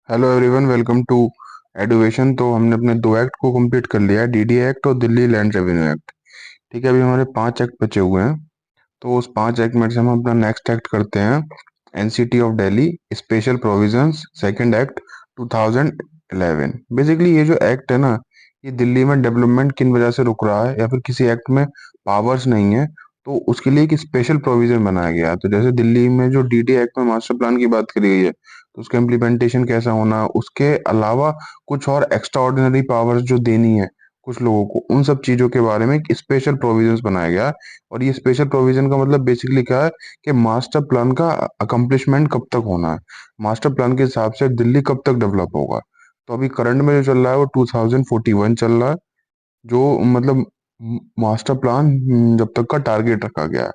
Hello everyone, welcome to education. तो हमने अपने दो एक्ट को कंप्लीट कर लिया है, डीडी एक्ट और दिल्ली लैंड रेवेन्यू एक्ट। ठीक है, अभी हमारे पांच एक्ट बचे हुए हैं। तो उस पांच एक्ट में से हम अपना नेक्स्ट एक्ट करते हैं, NCT of Delhi special provisions second act 2011। Basically ये जो एक्ट है ना, ये दिल्ली में डेवलपमेंट किन वजह से रुक रहा है या फिर किसी एक्ट में पावर्स नहीं है, तो उसके लिए एक स्पेशल प्रोविजन बनाया गया है। तो जैसे दिल्ली में जो डीडी एक्ट में मास्टर प्लान की बात करी गई है, तो उसका इम्प्लीमेंटेशन कैसा होना, उसके अलावा कुछ और एक्स्ट्रा ऑर्डिनरी पावर्स जो देनी है कुछ लोगों को, उन सब चीजों के बारे में एक स्पेशल प्रोविजंस बनाया गया है। और ये स्पेशल प्रोविजन का मतलब बेसिकली क्या है कि मास्टर प्लान का अकम्प्लिशमेंट कब तक होना है, मास्टर प्लान के हिसाब से दिल्ली कब तक डेवलप होगा। तो अभी करंट में जो चल रहा है वो 2041 चल रहा है, जो मतलब मास्टर प्लान जब तक का टारगेट रखा गया है।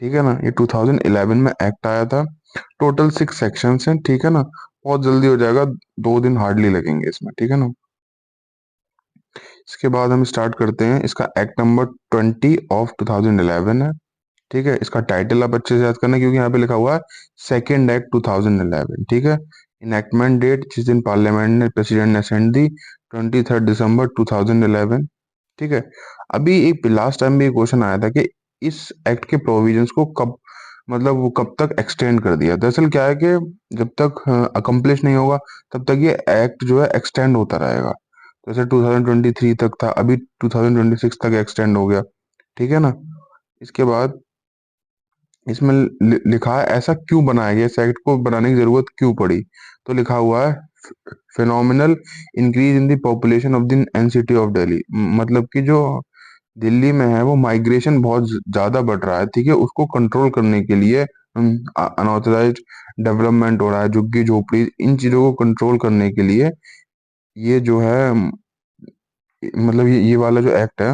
ठीक है ना, ये 2011 में एक्ट आया था। टोटल 6 सेक्शंस हैं। ठीक है ना, बहुत जल्दी हो जाएगा, 2 दिन हार्डली लगेंगे इसमें। ठीक है ना, इसके बाद हम स्टार्ट करते हैं। इसका एक्ट नंबर 20 ऑफ 2011 है। ठीक है, इसका टाइटल आप अच्छे से याद करना क्योंकि यहाँ पे लिखा हुआ है सेकेंड एक्ट 2011। ठीक है, इनएक्टमेंट डेट जिस दिन पार्लियामेंट ने प्रेसिडेंट ने सेंड दी, 23 दिसंबर 2011। ठीक है, अभी एक लास्ट टाइम भी एक क्वेश्चन आया था कि इस एक्ट के प्रोविजंस को कब, मतलब वो कब तक एक्सटेंड कर दिया। दरअसल क्या है कि जब तक अकम्प्लिश नहीं होगा तब तक ये एक्ट जो है एक्सटेंड होता रहेगा। जैसे 2023 तक था, अभी 2026 तक एक्सटेंड हो गया। ठीक है ना, इसके बाद इसमें लिखा है ऐसा क्यों बनाया गया, इस एक्ट को बनाने की जरूरत क्यों पड़ी। तो लिखा हुआ है phenomenal increase in the population of the NCT of Delhi. मतलब कि जो दिल्ली में है वो माइग्रेशन बहुत ज्यादा बढ़ रहा है। ठीक है, उसको कंट्रोल करने के लिए अनऑथराइज्ड डेवलपमेंट हो रहा है, झुग्गी झोपड़ी, इन चीजों को कंट्रोल करने के लिए ये जो है मतलब ये वाला जो एक्ट है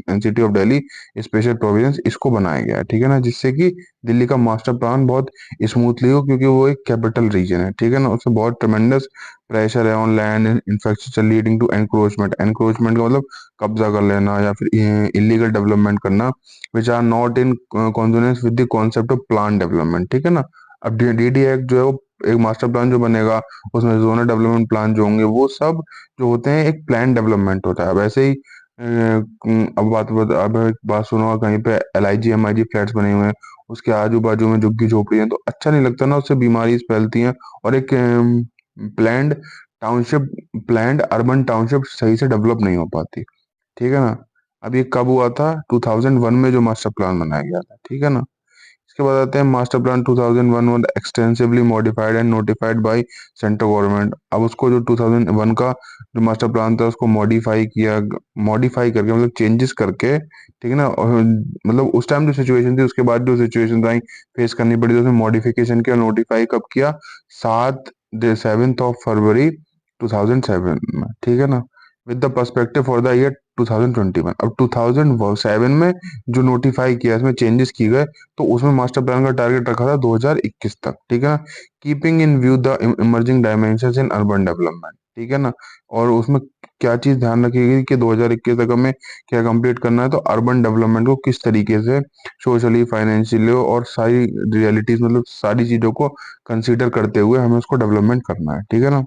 NCT of Delhi special provisions, इसको बनाया गया है। ठीक है ना, जिससे कि दिल्ली का मास्टर प्लान बहुत स्मूथली हो, क्योंकि वो एक कैपिटल रीजन है। ठीक है ना, उससे बहुत ट्रमेंडस प्रेशर है on land infrastructure leading to encroachment. Encroachment का मतलब कब्जा कर लेना या फिर इलीगल डेवलपमेंट करना, which are not in consonance with the concept of plan development. ठीक है ना, अब डीडी एक्ट जो है वो एक मास्टर प्लान जो बनेगा, उसमें जोनल डेवलपमेंट प्लान जो होंगे वो सब जो होते हैं एक प्लान डेवलपमेंट होता है। वैसे ही अब एक बात सुनो, कहीं पे LIG MIG फ्लैट्स बने हुए हैं, उसके आजू बाजू में झुग्गी झोपड़ी है, तो अच्छा नहीं लगता ना, उससे बीमारी फैलती हैं। और एक planned township, planned urban township सही से डेवलप नहीं हो पाती। ठीक है ना, अब ये कब हुआ था, 2001 में जो मास्टर प्लान बनाया गया था। ठीक है ना, इसके बाद आते हैं master plan 2001 one extensively modified and notified by central government. अब उसको जो 2001 का जो मास्टर प्लान था उसको मॉडिफाई किया, मॉडिफाई करके मतलब चेंजेस करके। ठीक है ना, और मतलब उस टाइम जो सिचुएशन थी उसके बाद जो सिचुएशन आई फेस करनी पड़ी, तो उसमें मॉडिफिकेशन किया, नोटिफाई कब किया, 7 फरवरी 2007 में। ठीक है ना, with the perspective for the year 2021। अब 2007 में जो नोटिफाई किया, इसमें चेंजेस की गए, तो उसमें मास्टर प्लान का टारगेट रखा था 2021 तक। ठीक है ना, keeping in view the emerging dimensions in urban development. ठीक है ना, और उसमें क्या चीज ध्यान रखी गई कि 2021 तक हमें क्या कंप्लीट करना है, तो अर्बन डेवलपमेंट को किस तरीके से सोशली, फाइनेंशियली और सारी रियलिटीज, मतलब सारी चीजों को कंसीडर करते हुए हमें उसको डेवलपमेंट करना है। ठीक है ना,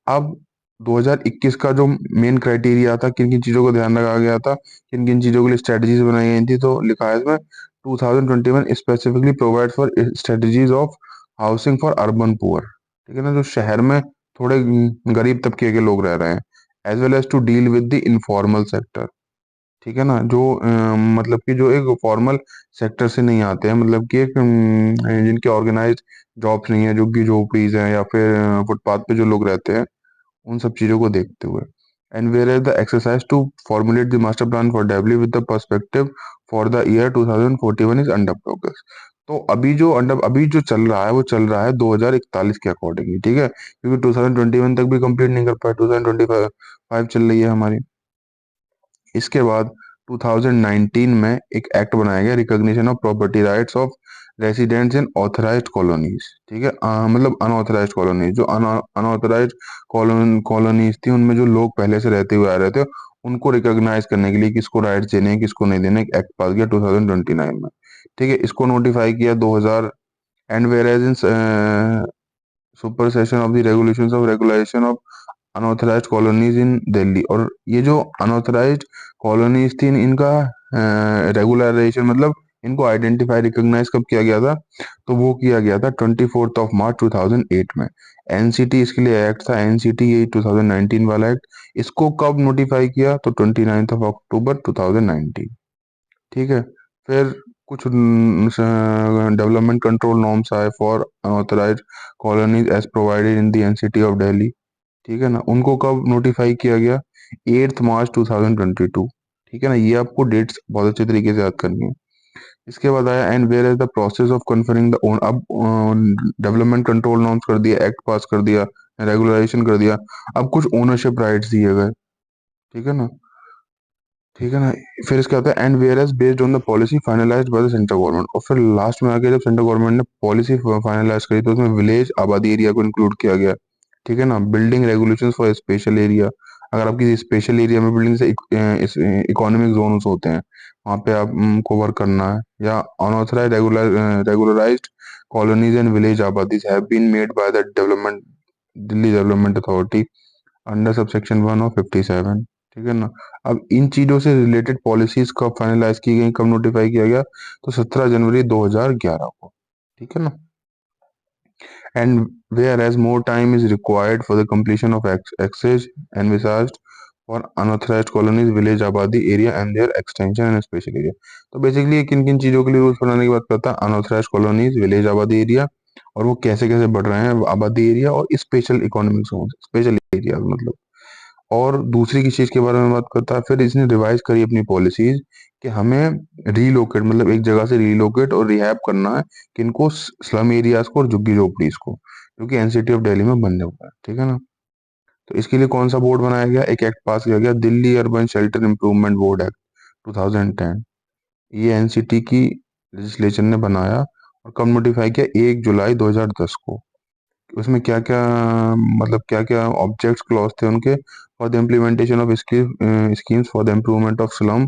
अब 2021 का जो मेन क्राइटेरिया था, किन किन चीजों को ध्यान रखा गया था, किन किन चीजों के लिए स्ट्रेटजीज बनाई गई थी, तो लिखा है इसमें 2021 specifically provide for strategies of housing for urban poor. ठीक है ना, जो शहर में थोड़े गरीब तबके के लोग रह रहे हैं, as well as to deal with the informal sector. ठीक है ना, जो मतलब कि जो एक फॉर्मल सेक्टर से नहीं आते हैं, मतलब कि एक जिनके ऑर्गेनाइज जॉब्स नहीं है, झुग्गी झोपड़ीज हैं या फिर फुटपाथ पे जो लोग रहते हैं, उन सब चीजों को देखते हुए। And whereas the exercise to formulate the master plan for Delhi with the perspective for the year 2041 is under progress. तो अभी जो चल रहा है वो चल रहा है 2041 के अकॉर्डिंगली। ठीक है, क्योंकि 2021 तक भी कंप्लीट नहीं कर पाए, 2025 चल रही है हमारी। इसके बाद 2019 में एक एक्ट बनाया गया, recognition of property rights of residents in authorised colonies. ठीक है, मतलब अनऑथराइज्ड कॉलोनीज, जो अनऑथराइज्ड कॉलोनीज थी, उनमें जो लोग पहले से रहते हुए आ रहे थे, उनको रिकॉग्नाइज करने के लिए किसको राइट्स देने हैं किसको नहीं देने, एक एक्ट पास किया 2029 में। ठीक है, इसको नोटिफाई किया 2000। And whereas in supersession of the regulations of regulation of unauthorised colonies in Delhi. और ये जो अनऑथराइज्ड कॉलोनीज थी इनका रेगुलराइजेशन मतलब इनको आइडेंटिफाई रिकॉग्नाइज कब किया गया था, तो वो किया गया था 24 मार्च 2008 में। एनसीटी इसके लिए एक्ट था, एनसीटी यही 2019 वाला एक्ट। इसको कब नोटिफाई किया, तो 29 अक्टूबर 2019। ठीक है। फिर कुछ डेवलपमेंट कंट्रोल नॉर्म्स आए for unauthorised colonies as provided in the NCT of Delhi. ठीक है ना, उनको कब नोटिफाई किया गया, 8 मार्च 2022। ठीक है ना, ये आपको डेट्स बहुत अच्छे तरीके से याद करनी है। इसके बाद आया and whereas the process of confirming the own. अब डेवलपमेंट कंट्रोल नॉर्म्स कर दिया, एक्ट पास कर दिया, रेगुलराइजेशन कर दिया। अब कुछ ओनरशिप राइट्स दिए गए। ठीक है ना, ठीक है ना। फिर इसका आता है and whereas based on the policy finalised by the central government. और फिर लास्ट में आके जब सेंट्रल गवर्नमेंट ने पॉलिसी फाइनलाइज करी तो उसमें विलेज आबादी एरिया को इंक्लूड किया गया। ठीक है ना, building regulations for special area. अगर आप किसी स्पेशल एरिया में बिल्डिंग से इकोनॉमिक जोन्स होते हैं, वहाँ पे आपको वर्क करना है, या unauthorised regularised colonies and village abadis have been made by the development Delhi development authority under subsection 1 of 57। ठीक है ना। अब इन चीजों से रिलेटेड पॉलिसीज कब फाइनलाइज की गई, कब नोटिफाई किया गया, तो 17 जनवरी 2011 को। ठीक है ना। And whereas more time is required for the completion of exercises envisaged for unauthorised colonies village abadi area and their extension and special area. तो बेसिकली ये किन किन चीजों के लिए रूल्स बनाने की बात करता है, unauthorised colonies village abadi area, और वो कैसे कैसे बढ़ रहे हैं आबादी एरिया, और special economic zone special area मतलब। और दूसरी किस चीज के बारे में बात करता है, फिर इसने रिवाइज करी अपनी पॉलिसीज कि हमें रीलोकेट मतलब एक जगह से रीलोकेट और रिहैब करना है किनको, स्लम एरियाज को और झुग्गी झोपड़ीज को, जो कि एनसीटी ऑफ दिल्ली में बनने हुआ है। ठीक है ना। तो इसके लिए कौन सा बोर्ड बनाया गया, एक एक्ट पास किया गया, Delhi urban shelter improvement board act 2010। ये एनसीटी की लेजिस्लेशन ने बनाया और कब नोटिफाई किया, 1 जुलाई 2010 को। उसमें क्या क्या मतलब क्या क्या ऑब्जेक्ट्स क्लॉज थे उनके, for the implementation of schemes for the improvement of slum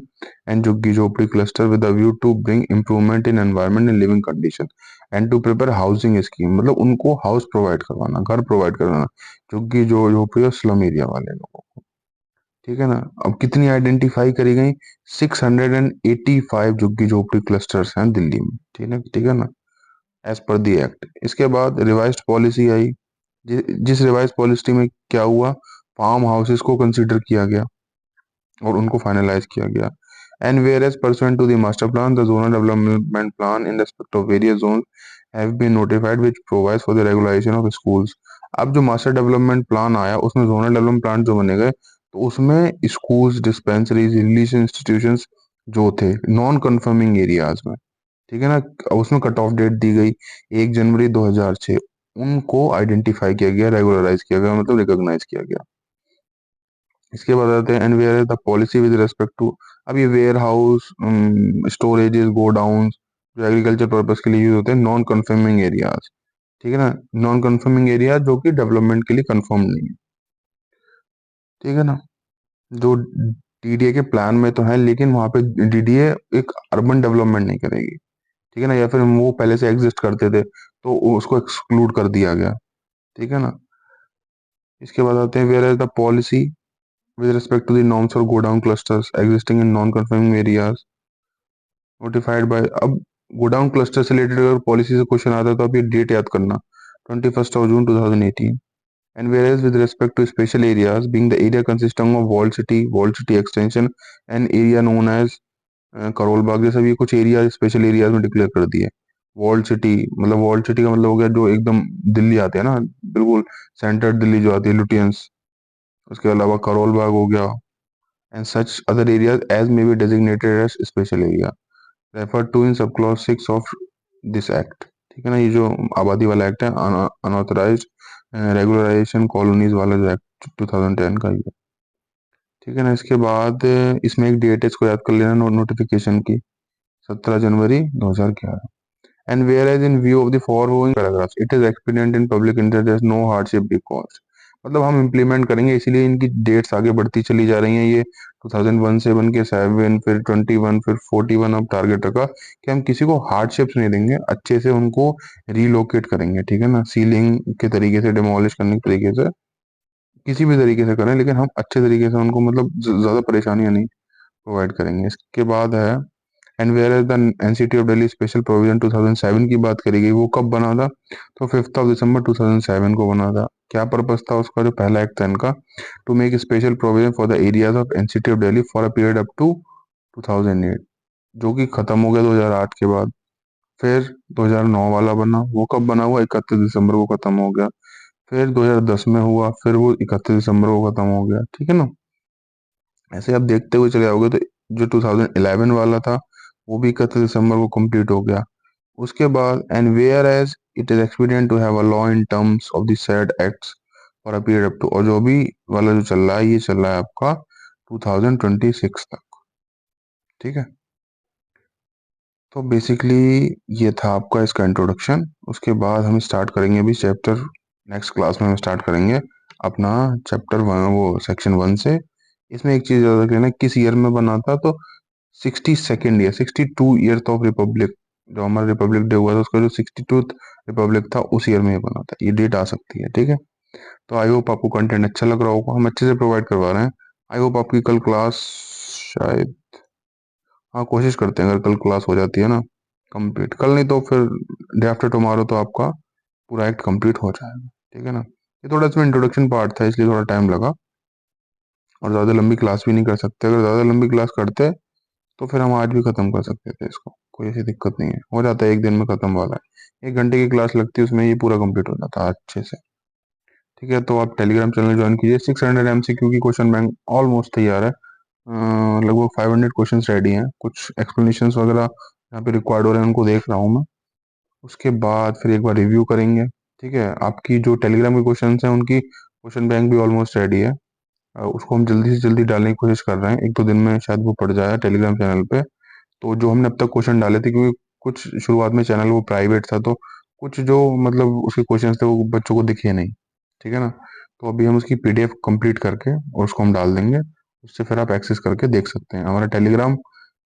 and झुग्गी झोपड़ी cluster with view to bring improvement in environment and living condition and to prepare housing scheme. मतलब उनको हाउस प्रोवाइड करवाना, घर provide करवाना, झुग्गी जो झोपड़ी और स्लम एरिया वाले लोगों को। ठीक है ना। अब कितनी आइडेंटिफाई करी गई, 685 झुग्गी झोपड़ी क्लस्टर्स हैं दिल्ली में। ठीक है ना, एज पर दी एक्ट। इसके बाद रिवाइज्ड पॉलिसी आई, जिस रिवाइज पॉलिसी में क्या हुआ, फार्म हाउसेस को कंसिडर किया गया और उनको फाइनलाइज किया गया। And whereas pursuant to the master plan the zonal development plan in respect of various zone have been notified which provides for the regularisation of schools. अब जो master development plan आया उसमें zonal development plan जो बने गए, तो उसमें schools dispensaries religious institutions जो थे नॉन कंफर्मिंग एरियाज में। ठीक है ना, उसमें कट ऑफ डेट दी गई 1 जनवरी 2006। उनको आइडेंटिफाई किया गया, रेगुलराइज किया गया मतलब रिकॉग्नाइज किया गया। इसके बाद आते हैं and whereas the policy with respect to. अब ये वेयर हाउस स्टोरेजेस गोडाउन जो एग्रीकल्चर पर्पज के लिए यूज होते हैं, नॉन कंफर्मिंग एरियाज। ठीक है ना, नॉन कंफर्मिंग एरिया जो कि डेवलपमेंट के लिए कंफर्म नहीं है। ठीक है ना, जो डीडीए के प्लान में तो है लेकिन वहां पे डीडीए एक अर्बन डेवलपमेंट नहीं करेगी। ठीक है ना, या फिर वो पहले से एग्जिस्ट करते थे तो उसको एक्सक्लूड कर दिया गया। ठीक है ना। इसके बाद आते हैं whereas the policy with respect to the norms for godown clusters existing in non conforming areas notified by. अब गोडाउन क्लस्टर से रिलेटेड अगर पॉलिसी से क्वेश्चन आता है तो आप ये डेट याद करना, 21 जून 2018। And whereas with respect to special areas, being the area consisting of walled city extension, and area known as Karol Bagh, जैसे भी कुछ एरिया स्पेशल एरियाज में डिक्लेयर कर दिए। वॉल्ड सिटी मतलब वॉल्ड सिटी का मतलब हो गया जो एकदम दिल्ली आते हैं ना, बिल्कुल सेंटर दिल्ली जो आती है लुटियंस। उसके अलावा करोल बाग हो गया, and such other areas as may be designated as special area refer to in sub clause 6 of this act. ठीक है ना, ये जो आबादी वाला एक्ट है, अनऑथराइज्ड रेगुलराइजेशन कॉलोनीज वाला जो एक्ट 2010 का ही है। ठीक है ना। इसके बाद इसमें एक डेट है, इसको याद कर लेना नोटिफिकेशन की, 17 जनवरी 2011। And whereas in view of the foregoing paragraphs, it is expedient in public interest, there is no hardship be caused. मतलब हम इम्प्लीमेंट करेंगे, इसीलिए इनकी डेट्स आगे बढ़ती चली जा रही हैं। ये 2001 से बन के 7, फिर 21, फिर 41 अब टारगेट रखा कि हम किसी को हार्डशिप्स नहीं देंगे, अच्छे से उनको रीलोकेट करेंगे, ठीक है ना, सीलिंग के तरीके से, डिमोलिश करने के तरीके से, किसी भी तरीके से करें, लेकिन हम अच्छे तरीके से उनको मतलब ज्यादा परेशानियां नहीं प्रोवाइड करेंगे। इसके बाद है and whereas the NCT of Delhi special provision 2007 की बात करी गई, वो कब बना था? तो 5 दिसंबर 2007 को बना था। क्या पर्पस था उसका? जो पहला एक्ट था इनका, to make special provision for the areas of NCT of Delhi for a period up to 2008, जो कि खत्म हो गया 2008 के बाद। फिर 2009 वाला बना, वो कब बना हुआ? 31 दिसंबर को खत्म हो गया। फिर 2010 में हुआ, फिर वो 31 दिसंबर को खत्म हो गया, ठीक है ना। ऐसे आप देखते हुए चले जाओगे तो जो 2011 वाला था वो भी 31 दिसंबर को कंप्लीट हो गया। उसके बाद and whereas it is expedient to have a law in terms of the said acts for a period up to, और जो भी वाला जो चल रहा है, ये चल रहा है आपका 2026 तक, ठीक है। तो बेसिकली ये था आपका इसका इंट्रोडक्शन। उसके बाद हम स्टार्ट करेंगे अभी चैप्टर, नेक्स्ट क्लास में हम स्टार्ट करेंगे अपना चैप्टर 1, वो सेक्शन 1 से। इसमें एक चीज याद रख लेना, किस ईयर में बना था? तो 62nd year, 62 year of Republic, जो हमारा रिपब्लिक डे हुआ था उसका जो 62th रिपब्लिक था उस ईयर में ये बना था। ये डेट आ सकती है, ठीक है। तो आई होप आपको कंटेंट अच्छा लग रहा होगा, हम अच्छे से प्रोवाइड करवा रहे हैं। आई होप आपकी कल क्लास शायद, हाँ कोशिश करते हैं अगर कल क्लास हो जाती है ना कंप्लीट, कल नहीं तो फिर डे आफ्टर टुमारो तो आपका पूरा एक्ट कंप्लीट हो जाएगा, ठीक है ना। ये थोड़ा इसमें इंट्रोडक्शन पार्ट था इसलिए थोड़ा टाइम लगा, और ज़्यादा लंबी क्लास भी नहीं कर सकते। अगर ज़्यादा लंबी क्लास करते तो फिर हम आज भी खत्म कर सकते थे इसको, कोई ऐसी दिक्कत नहीं है, हो जाता है एक दिन में खत्म वाला है। 1 घंटे की क्लास लगती है उसमें ये पूरा कंप्लीट हो जाता है अच्छे से, ठीक है। तो आप टेलीग्राम चैनल ज्वाइन कीजिए। 600 MCQ की क्वेश्चन बैंक ऑलमोस्ट तैयार है, लगभग 500 क्वेश्चन रेडी हैं। कुछ एक्सप्लेनेशन वगैरह यहाँ पे रिक्वायर्ड हो रहे हैं उनको देख रहा हूँ मैं। उसके बाद फिर एक बार रिव्यू करेंगे, ठीक है। आपकी जो टेलीग्राम के क्वेश्चन हैं उनकी क्वेश्चन बैंक भी ऑलमोस्ट रेडी है, उसको हम जल्दी से जल्दी डालने की कोशिश कर रहे हैं, 1-2 दिन में शायद वो पड़ जाए टेलीग्राम चैनल पे। तो जो हमने अब तक क्वेश्चन डाले थे, क्योंकि कुछ शुरुआत में चैनल वो प्राइवेट था, तो कुछ जो मतलब उसके क्वेश्चन थे वो बच्चों को दिखे नहीं, ठीक है ना। तो अभी हम उसकी पीडीएफ कंप्लीट करके और उसको हम डाल देंगे, उससे फिर आप एक्सेस करके देख सकते हैं। हमारा टेलीग्राम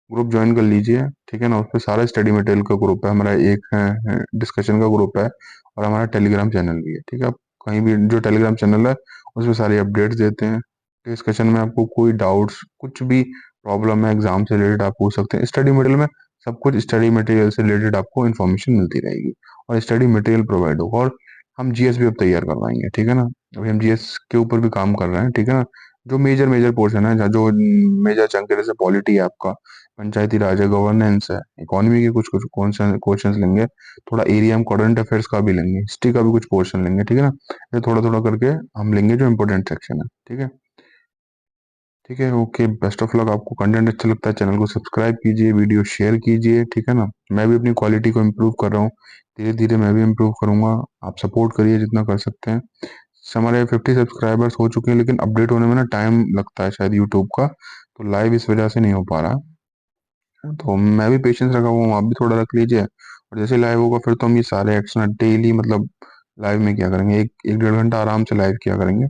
ग्रुप ज्वाइन कर लीजिए, ठीक है ना। उस पर सारा स्टडी मटेरियल का ग्रुप है हमारा, एक है डिस्कशन का ग्रुप है, और हमारा टेलीग्राम चैनल भी है, ठीक है। आप कहीं भी जो टेलीग्राम चैनल है उसमें सारी अपडेट्स देते हैं। डिस्कशन में आपको कोई डाउट्स, कुछ भी प्रॉब्लम है एग्जाम से रिलेटेड, आप पूछ सकते हैं। स्टडी मटेरियल में सब कुछ स्टडी मटेरियल से रिलेटेड आपको इन्फॉर्मेशन मिलती रहेगी, और स्टडी मटेरियल प्रोवाइड होगा। और हम जीएस भी अब तैयार करवाएंगे, ठीक है ना। अभी हम जीएस के ऊपर भी काम कर रहे हैं, ठीक है ना। जो मेजर मेजर पोर्शन है, जो मेजर चंक है, जैसे पॉलिटी है आपका, पंचायती राज है, गवर्नेंस है, इकोनॉमी के कुछ कुछ क्वेश्चन लेंगे, थोड़ा एरिया हम करंट अफेयर्स का भी लेंगे, हिस्ट्री का भी कुछ पोर्शन लेंगे, ठीक है ना। ये थोड़ा थोड़ा करके हम लेंगे जो इम्पोर्टेंट सेक्शन है, ठीक है। ठीक है, ओके, बेस्ट ऑफ लक। आपको कंटेंट अच्छा लगता है चैनल को सब्सक्राइब कीजिए, वीडियो शेयर कीजिए, ठीक है ना। मैं भी अपनी क्वालिटी को इम्प्रूव कर रहा हूँ, धीरे धीरे मैं भी इम्प्रूव करूंगा। आप सपोर्ट करिए जितना कर सकते हैं। हमारे 50 सब्सक्राइबर्स हो चुके हैं, लेकिन अपडेट होने में ना टाइम लगता है शायद यूट्यूब का, तो लाइव इस वजह से नहीं हो पा रहा। तो मैं भी पेशेंस रखा हुआ हूँ, आप भी थोड़ा रख लीजिए। और जैसे लाइव होगा फिर तो हम ये सारे एक्शन डेली मतलब लाइव में क्या करेंगे, एक एक 1.5 घंटा आराम से लाइव किया करेंगे।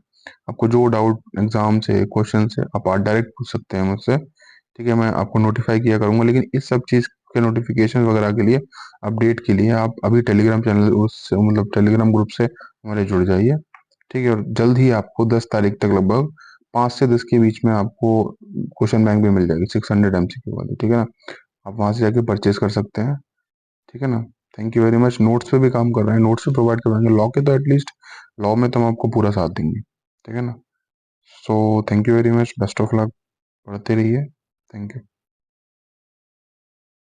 आपको जो डाउट एग्जाम से, क्वेश्चन से, आप डायरेक्ट पूछ सकते हैं मुझसे, ठीक है। मैं आपको नोटिफाई किया करूंगा, लेकिन इस सब चीज़ के नोटिफिकेशन वगैरह के लिए, अपडेट के लिए आप अभी टेलीग्राम चैनल उस मतलब टेलीग्राम ग्रुप से हमारे जुड़ जाइए, ठीक है। और जल्द ही आपको 10 तारीख तक लगभग 5 से 10 के बीच में आपको क्वेश्चन बैंक भी मिल जाएगी, 600 MCQ वाली, ठीक है ना। आप वहां से जाके परचेज कर सकते हैं, ठीक है ना। Thank you very much. Notes पे भी काम कर रहे हैं, नोट्स भी प्रोवाइड करवाएंगे लॉ के, तो एटलीस्ट लॉ में तो हम आपको पूरा साथ देंगे, ठीक है ना। So thank you very much, best of luck, पढ़ते रहिए, थैंक यू।